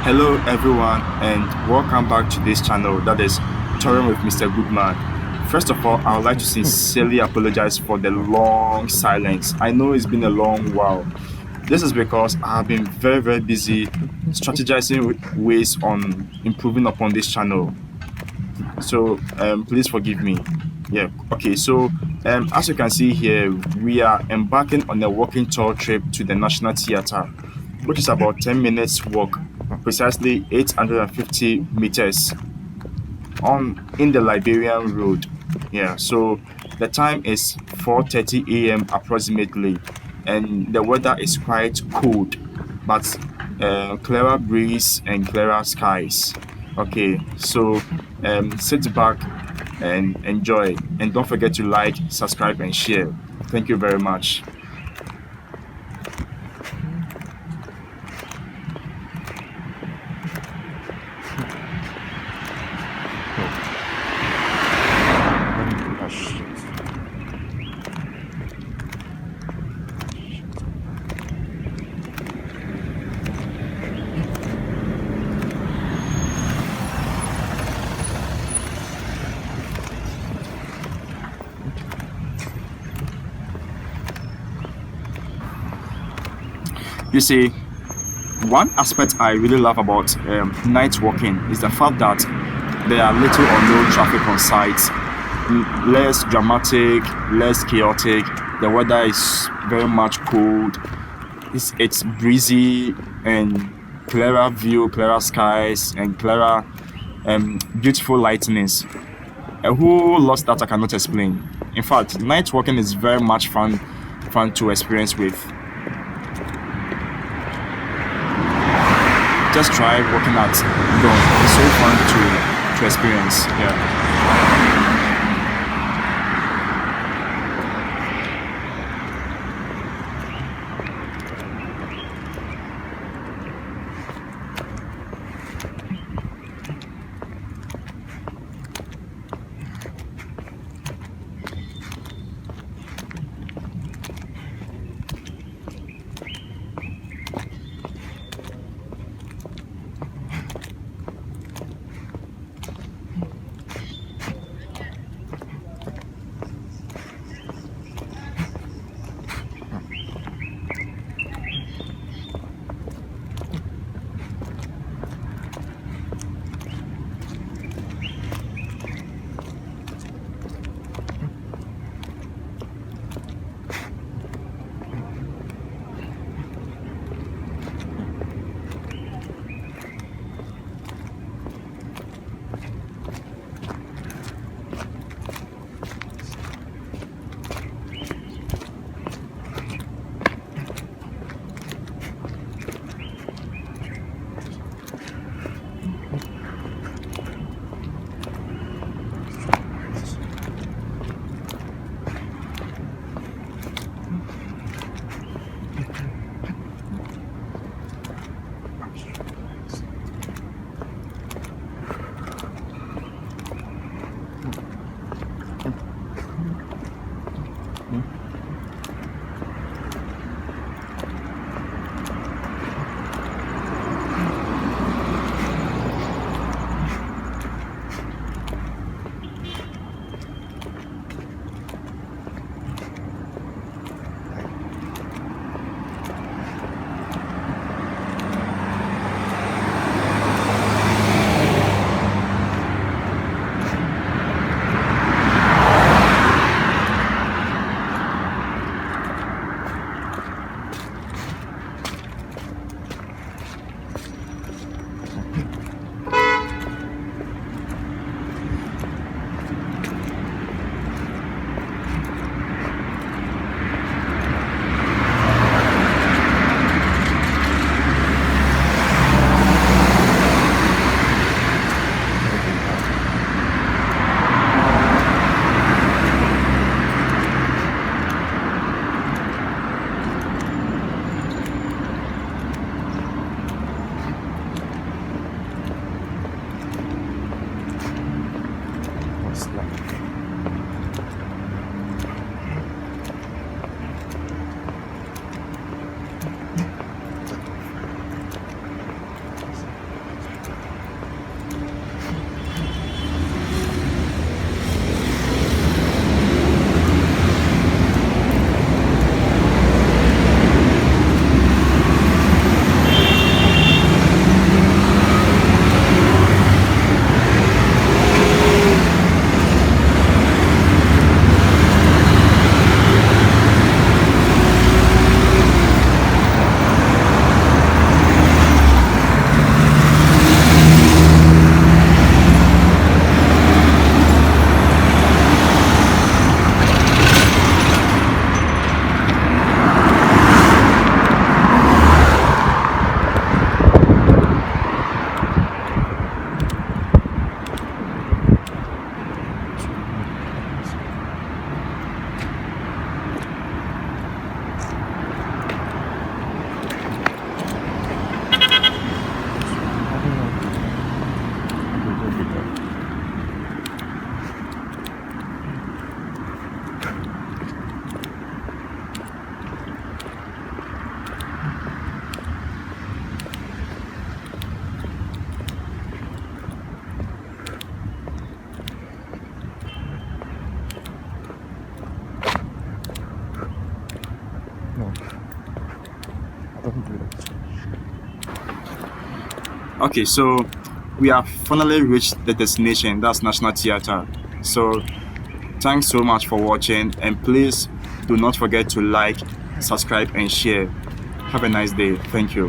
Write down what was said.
Hello everyone and welcome back to this channel that is Touring with Mr. Goodman. First of all, I would like to sincerely apologize for the long silence. I know it's been a long while. This is because I have been very busy strategizing ways on improving upon this channel. So please forgive me. Yeah, okay, so as you can see here, we are embarking on a walking tour trip to the National Theatre, which is about 10 minutes walk, precisely 850 meters on in the Liberian Road. Yeah, so the time is 4:30 a.m. approximately, and the weather is quite cold, but clearer breeze and clearer skies. Okay, so sit back and enjoy, and don't forget to like, subscribe, and share. Thank you very much. You see, one aspect I really love about night walking is the fact that there are little or no traffic on site, less dramatic, less chaotic. The weather is very much cold. It's breezy and clearer view, clearer skies, and clearer, beautiful lightnings. A whole lot that I cannot explain. In fact, night walking is very much fun to experience with. Just try walking at dawn. It's so fun to experience. Yeah. Okay, so we have finally reached the destination. That's National Theatre. So thanks so much for watching, and please do not forget to like, subscribe, and share. Have a nice day. Thank you.